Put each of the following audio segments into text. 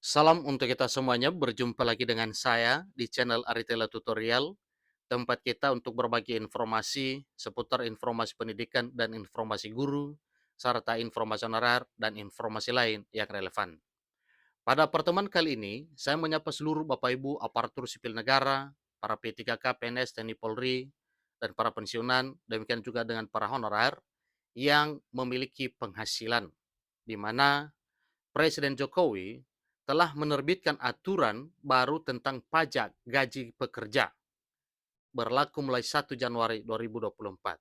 Salam untuk kita semuanya, berjumpa lagi dengan saya di channel Aritela Tutorial, tempat kita untuk berbagi informasi seputar informasi pendidikan dan informasi guru, serta informasi honorer dan informasi lain yang relevan. Pada pertemuan kali ini, saya menyapa seluruh Bapak Ibu aparatur sipil negara, para P3K, PNS, TNI Polri, dan para pensiunan, demikian juga dengan para honorer yang memiliki penghasilan, di mana Presiden Jokowi telah menerbitkan aturan baru tentang pajak gaji pekerja berlaku mulai 1 Januari 2024.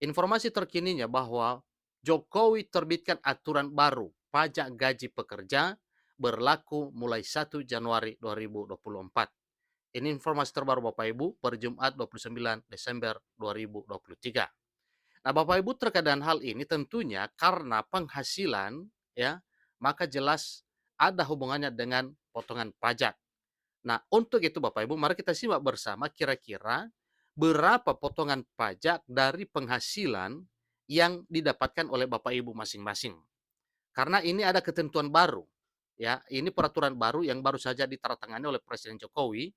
Informasi terkininya bahwa Jokowi terbitkan aturan baru pajak gaji pekerja berlaku mulai 1 Januari 2024. Ini informasi terbaru Bapak Ibu per Jumat 29 Desember 2023. Nah, Bapak Ibu terkait dengan hal ini tentunya karena penghasilan ya, maka jelas ada hubungannya dengan potongan pajak. Nah, untuk itu Bapak Ibu mari kita simak bersama kira-kira berapa potongan pajak dari penghasilan yang didapatkan oleh Bapak Ibu masing-masing. Karena ini ada ketentuan baru ya, ini peraturan baru yang baru saja ditandatangani oleh Presiden Jokowi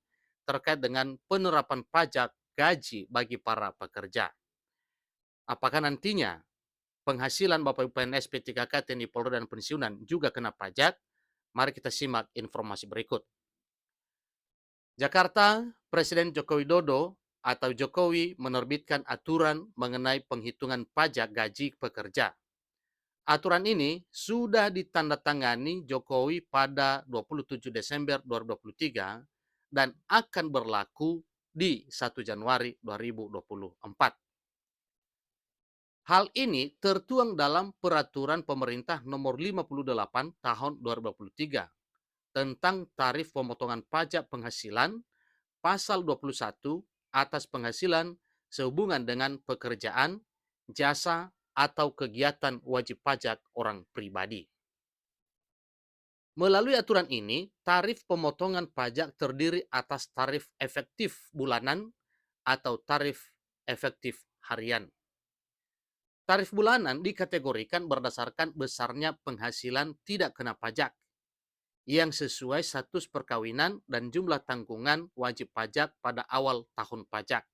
terkait dengan penerapan pajak gaji bagi para pekerja. Apakah nantinya penghasilan Bapak Ibu PNS, P3K, TNI Polri, dan pensiunan juga kena pajak? Mari kita simak informasi berikut. Jakarta, Presiden Joko Widodo atau Jokowi menerbitkan aturan mengenai penghitungan pajak gaji pekerja. Aturan ini sudah ditandatangani Jokowi pada 27 Desember 2023 dan akan berlaku di 1 Januari 2024. Hal ini tertuang dalam Peraturan Pemerintah Nomor 58 Tahun 2023 tentang tarif pemotongan pajak penghasilan pasal 21 atas penghasilan sehubungan dengan pekerjaan, jasa, atau kegiatan wajib pajak orang pribadi. Melalui aturan ini, tarif pemotongan pajak terdiri atas tarif efektif bulanan atau tarif efektif harian. Tarif bulanan dikategorikan berdasarkan besarnya penghasilan tidak kena pajak yang sesuai status perkawinan dan jumlah tanggungan wajib pajak pada awal tahun pajak.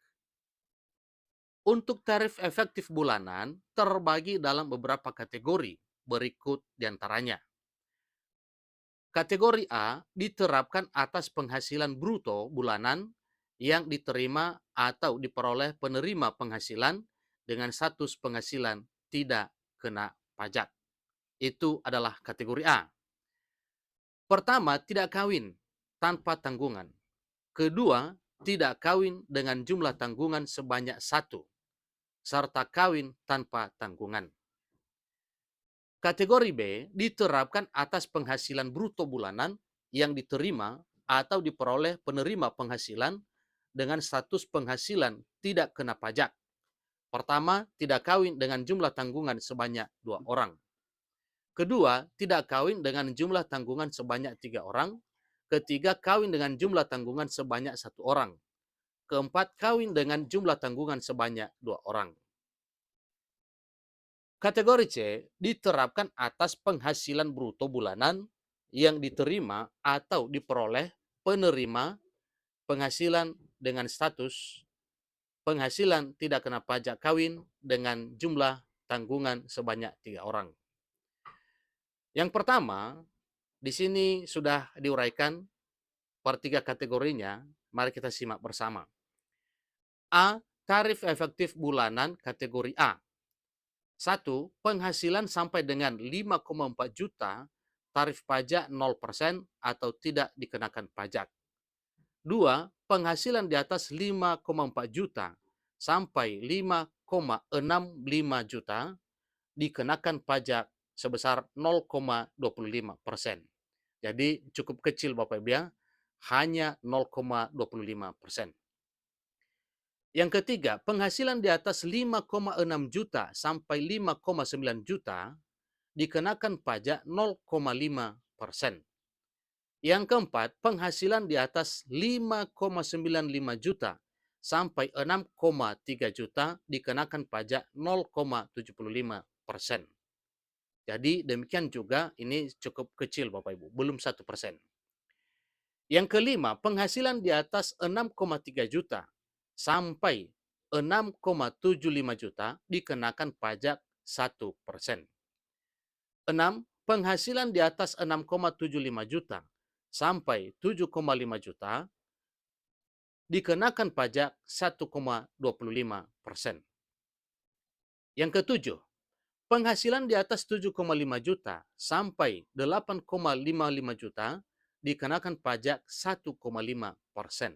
Untuk tarif efektif bulanan terbagi dalam beberapa kategori berikut diantaranya. Kategori A diterapkan atas penghasilan bruto bulanan yang diterima atau diperoleh penerima penghasilan dengan status penghasilan tidak kena pajak. Itu adalah kategori A. Pertama, tidak kawin tanpa tanggungan. Kedua, tidak kawin dengan jumlah tanggungan sebanyak satu, serta kawin tanpa tanggungan. Kategori B diterapkan atas penghasilan bruto bulanan yang diterima atau diperoleh penerima penghasilan dengan status penghasilan tidak kena pajak. Pertama, tidak kawin dengan jumlah tanggungan sebanyak 2 orang. Kedua, tidak kawin dengan jumlah tanggungan sebanyak 3 orang. Ketiga, kawin dengan jumlah tanggungan sebanyak 1 orang. Keempat, kawin dengan jumlah tanggungan sebanyak 2 orang. Kategori C diterapkan atas penghasilan bruto bulanan yang diterima atau diperoleh penerima penghasilan dengan status penghasilan tidak kena pajak kawin dengan jumlah tanggungan sebanyak 3 orang. Yang pertama, di sini sudah diuraikan per 3 kategorinya, mari kita simak bersama. A. Tarif efektif bulanan kategori A. 1. Penghasilan sampai dengan 5,4 juta, tarif pajak 0% atau tidak dikenakan pajak. 2. Penghasilan di atas 5,4 juta sampai 5,65 juta dikenakan pajak sebesar 0,25%. Jadi cukup kecil Bapak Ibu ya, hanya 0,25%. Yang ketiga, penghasilan di atas 5,6 juta sampai 5,9 juta dikenakan pajak 0,5%. Yang keempat, penghasilan di atas 5,95 juta sampai 6,3 juta dikenakan pajak 0,75%. Jadi demikian juga ini cukup kecil Bapak Ibu, belum 1%. Yang kelima, penghasilan di atas 6,3 juta sampai 6,75 juta dikenakan pajak 1%. 6. Penghasilan di atas 6,75 juta sampai 7,5 juta dikenakan pajak 1,25%. Yang ketujuh, penghasilan di atas 7,5 juta sampai 8,55 juta dikenakan pajak 1,5%.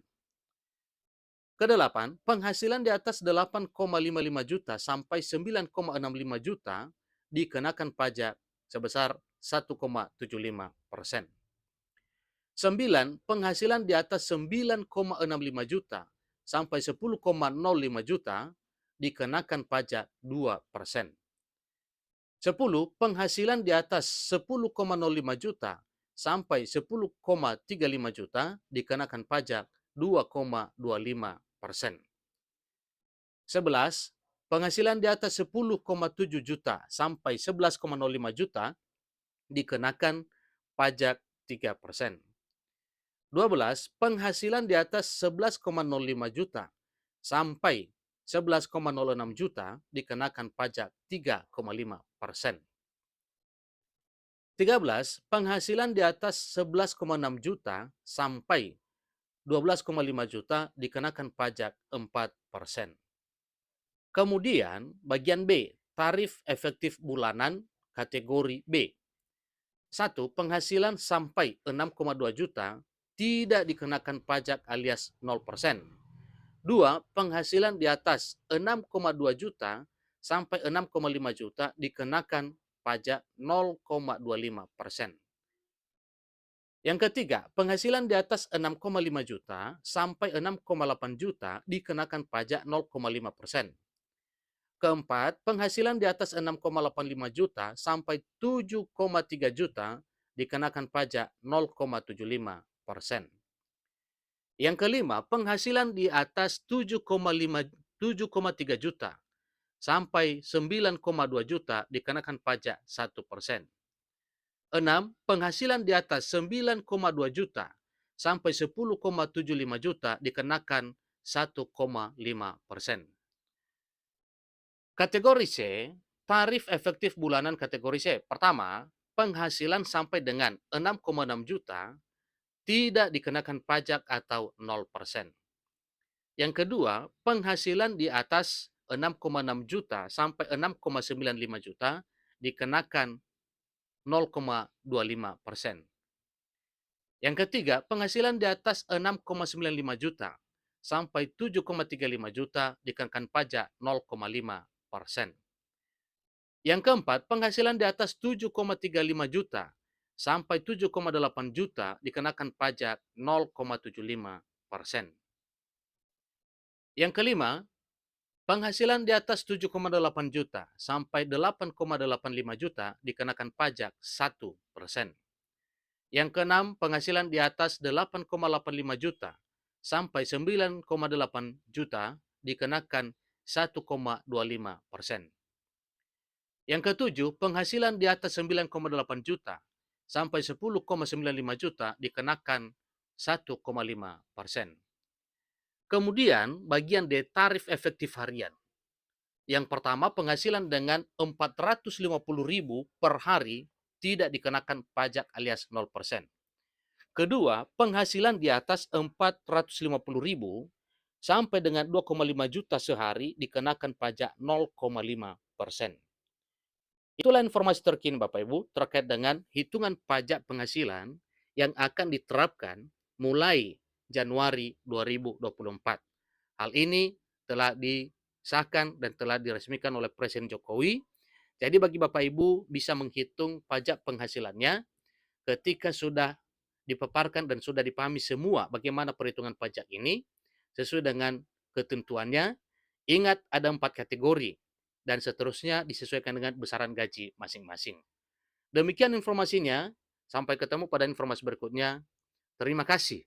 Kedelapan, penghasilan di atas 8,55 juta sampai 9,65 juta dikenakan pajak sebesar 1,75%. 9. Penghasilan di atas 9,65 juta sampai 10,05 juta dikenakan pajak 2%. 10. Penghasilan di atas 10,05 juta sampai 10,35 juta dikenakan pajak 2,25%. 11. Penghasilan di atas 10,7 juta sampai 11,05 juta dikenakan pajak 3%. 12. Penghasilan di atas 11,05 juta sampai 11,06 juta dikenakan pajak 3,5%. 13. Penghasilan di atas 11,6 juta sampai 12,5 juta dikenakan pajak 4%. Kemudian bagian B, tarif efektif bulanan kategori B. 1. Penghasilan sampai 6,2 juta tidak dikenakan pajak alias 0%. 2. Penghasilan di atas 6,2 juta sampai 6,5 juta dikenakan pajak 0,25%. Yang ketiga, penghasilan di atas 6,5 juta sampai 6,8 juta dikenakan pajak 0,5%. Keempat, penghasilan di atas 6,85 juta sampai 7,3 juta dikenakan pajak 0,75%. Yang kelima, penghasilan di atas 7,3 juta sampai 9,2 juta dikenakan pajak 1%. 6. Penghasilan di atas 9,2 juta sampai 10,75 juta dikenakan 1,5%. Kategori C, tarif efektif bulanan kategori C. Pertama, penghasilan sampai dengan 6,6 juta tidak dikenakan pajak atau 0%. Yang kedua, penghasilan di atas 6,6 juta sampai 6,95 juta dikenakan 0,25%. Yang ketiga, penghasilan di atas 6,95 juta sampai 7,35 juta dikenakan pajak 0,5%. Yang keempat, penghasilan di atas 7,35 juta sampai 7,8 juta dikenakan pajak 0,75%. Yang kelima, penghasilan di atas 7,8 juta sampai 8,85 juta dikenakan pajak 1%. Yang keenam, penghasilan di atas 8,85 juta sampai 9,8 juta dikenakan 1,25%. Yang ketujuh, penghasilan di atas 9,8 juta sampai 10,95 juta dikenakan 1,5%. Kemudian bagian D, tarif efektif harian. Yang pertama, penghasilan dengan 450.000 per hari tidak dikenakan pajak alias 0%. Kedua, penghasilan di atas 450.000 sampai dengan 2,5 juta sehari dikenakan pajak 0,5%. Itulah informasi terkini Bapak Ibu terkait dengan hitungan pajak penghasilan yang akan diterapkan mulai Januari 2024. Hal ini telah disahkan dan telah diresmikan oleh Presiden Jokowi. Jadi bagi Bapak Ibu bisa menghitung pajak penghasilannya ketika sudah dipaparkan dan sudah dipahami semua bagaimana perhitungan pajak ini sesuai dengan ketentuannya. Ingat ada 4 kategori dan seterusnya disesuaikan dengan besaran gaji masing-masing. Demikian informasinya. Sampai ketemu pada informasi berikutnya. Terima kasih.